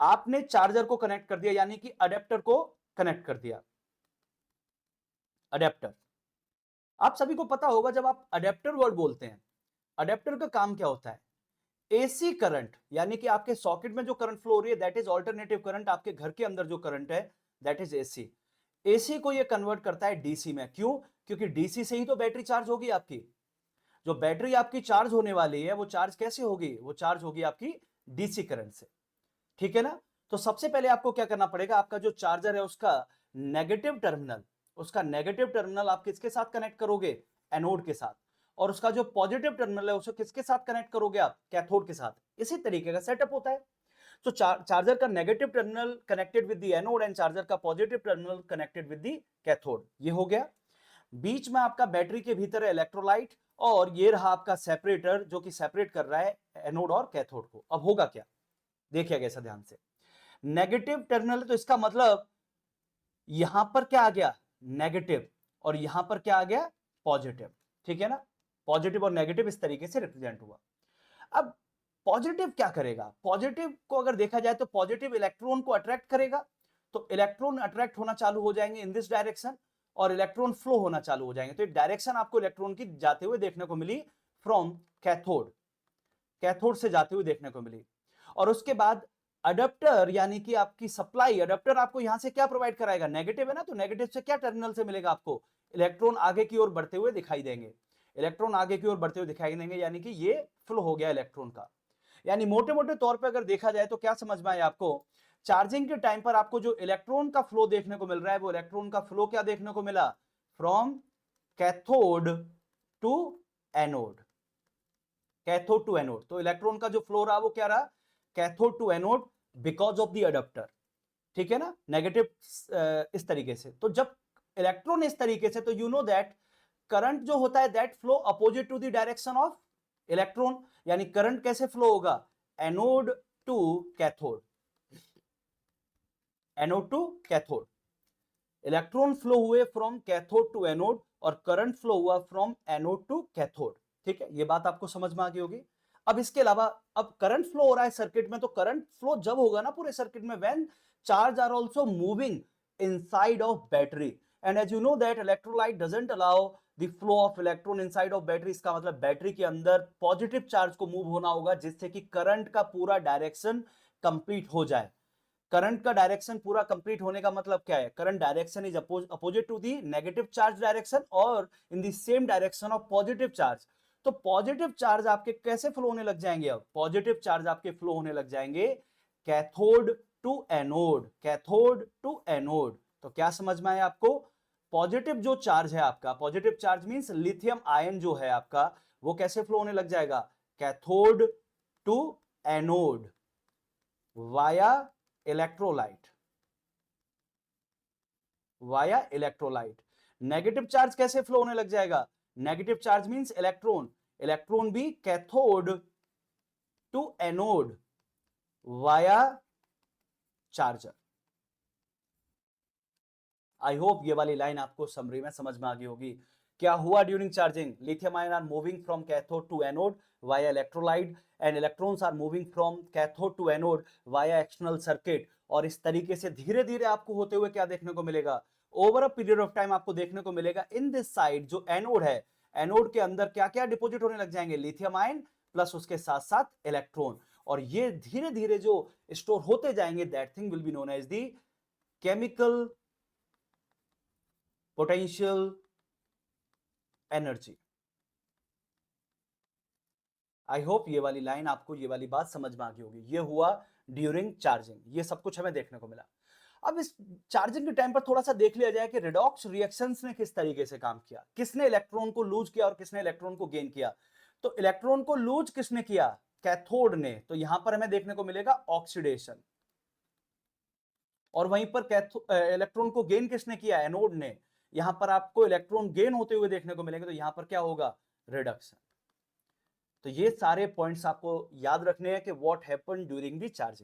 आपने चार्जर को कनेक्ट कर दिया, यानी कि अडेप्टर को कनेक्ट कर दिया। अडेप्टर, आप सभी को पता होगा जब आप अडेप्टर वर्ड बोलते हैं, अडेप्टर का काम क्या होता है? एसी करंट, यानी कि आपके सॉकेट में जो करंट फ्लो हो रही है दैट इज अल्टरनेटिव करंट, आपके घर के अंदर जो करंट है दैट इज एसी। एसी को ये कन्वर्ट करता है डीसी में। क्यों? क्योंकि डीसी से ही तो बैटरी चार्ज होगी आपकी। जो बैटरी आपकी चार्ज होने वाली है वो चार्ज कैसे होगी? वो चार्ज होगी आपकी डीसी करंट से। ठीक है ना? तो सबसे पहले आपको क्या करना पड़ेगा, आपका जो चार्जर है उसका नेगेटिव टर्मिनल, आप किसके साथ कनेक्ट करोगे? एनोड के साथ। और उसका जो पॉजिटिव टर्मिनल है उसे किसके साथ कनेक्ट करोगे आप? कैथोड के साथ। इसी तरीके का सेटअप होता है। तो चार्जर का negative terminal connected with the anode and charger का positive terminal connected with the cathode, ये हो गया। बीच में आपका बैटरी के भीतर है इलेक्ट्रोलाइट, और ये रहा आपका सेपरेटर जो कि सेपरेट कर रहा है एनोड और कैथोड को। अब होगा क्या, देखिएगा ऐसा ध्यान से। नेगेटिव टर्मिनल, तो इसका मतलब यहां पर क्या आ गया? नेगेटिव, और यहां पर क्या आ गया? पॉजिटिव। ठीक है ना? पॉजिटिव और नेगेटिव इस तरीके से रिप्रेजेंट हुआ। अब पॉजिटिव क्या करेगा? पॉजिटिव को अगर देखा जाए तो पॉजिटिव इलेक्ट्रॉन को अट्रैक्ट करेगा, तो इलेक्ट्रॉन अट्रैक्ट होना चालू हो जाएंगे इन दिस डायरेक्शन, और इलेक्ट्रॉन फ्लो होना चालू हो जाएंगे। तो एक डायरेक्शन आपको इलेक्ट्रॉन की जाते हुए देखने को मिली फ्रॉम कैथोड, कैथोड से जाते हुए देखने को मिली। और उसके बाद अडेप्टर, यानी कि आपकी सप्लाई, अडेप्टर आपको यहां से क्या प्रोवाइड कराएगा? नेगेटिव है ना, तो नेगेटिव से क्या टर्मिनल से मिलेगा आपको? इलेक्ट्रॉन आगे की ओर बढ़ते हुए दिखाई देंगे, इलेक्ट्रॉन आगे की ओर बढ़ते हुए दिखाई देंगे, यानी कि ये फ्लो हो गया इलेक्ट्रॉन का। यानी मोटे मोटे तौर पे अगर देखा जाए तो क्या समझ में आया आपको? चार्जिंग के टाइम पर आपको जो इलेक्ट्रॉन का फ्लो देखने को मिल रहा है, वो इलेक्ट्रॉन का फ्लो क्या देखने को मिला? From cathode to anode, cathode to anode. तो इलेक्ट्रॉन का जो फ्लो रहा वो क्या रहा? Cathode to anode, because of the adapter. ठीक है ना? नेगेटिव इस तरीके से। तो जब इलेक्ट्रॉन इस तरीके से, तो यू नो दैट करंट जो होता है that flow opposite to the direction of electron. यानी करंट कैसे फ्लो होगा? Anode to cathode, anode to cathode. Electron flow हुए फ्रॉम कैथोड टू एनोड, और करंट फ्लो हुआ फ्रॉम एनोड टू कैथोड। ठीक है, ये बात आपको समझ में आ गई होगी। अब इसके अलावा, अब करंट फ्लो हो रहा है सर्किट में, तो करंट फ्लो जब होगा ना पूरे सर्किट में, when charge are also moving inside of battery, and as you know that electrolyte doesn't allow the flow of electron inside of battery. इसका मतलब बैटरी के अंदर पॉजिटिव चार्ज को मूव होना होगा, जिससे कि करंट का पूरा डायरेक्शन कंप्लीट हो जाए। करंट का डायरेक्शन पूरा कंप्लीट होने का मतलब क्या है? Current direction is opposite to the negative charge direction, और in the same direction of positive charge. तो पॉजिटिव चार्ज आपके कैसे फ्लो होने लग जाएंगे? अब पॉजिटिव चार्ज आपके फ्लो होने लग जाएंगे cathode to anode, cathode to anode. तो क्या समझ में आया आपको? पॉजिटिव जो चार्ज है आपका, positive charge means lithium ion जो है आपका, वो कैसे फ्लो होने लग जाएगा? Cathode to anode via electrolyte, via electrolyte. Negative charge कैसे फ्लो होने लग जाएगा? Negative charge means electron, electron भी cathode to anode via charger. I hope ये वाली लाइन आपको समरी में समझ में आ गई होगी। क्या हुआ during charging? Lithium ion are moving from cathode to anode via electrolyte, and electrons are moving from cathode to anode via external circuit. और इस तरीके से धीरे धीरे आपको होते हुए क्या देखने को मिलेगा? Over a period of time आपको देखने को मिलेगा इन दिस साइड जो एनोड है, एनोड के अंदर क्या क्या डिपोजिट होने लग जाएंगे? लिथियम आयन प्लस उसके साथ साथ इलेक्ट्रॉन। और ये धीरे धीरे जो स्टोर होते जाएंगे, that thing will be known as the chemical potential energy. I hope ये वाली लाइन आपको, ये वाली बात समझ में आ गई होगी। ये हुआ ड्यूरिंग चार्जिंग, ये सब कुछ हमें देखने को मिला। अब इस चार्जिंग के टाइम पर थोड़ा सा देख लिया जाए कि रिडॉक्स रिएक्शंस ने किस तरीके से काम किया, किसने इलेक्ट्रॉन को लूज किया और किसने इलेक्ट्रॉन को गेन किया। तो इलेक्ट्रॉन को लूज किसने किया? कैथोड ने। तो यहां पर हमें देखने को मिलेगा ऑक्सीडेशन, और वहीं पर इलेक्ट्रॉन को गेन किसने किया? एनोड ने। यहां पर आपको इलेक्ट्रॉन गेन होते हुए देखने को मिलेंगे, तो यहां पर क्या होगा? रिडक्शन। तो ये सारे पॉइंट्स आपको याद रखने हैं कि what happened during the charging.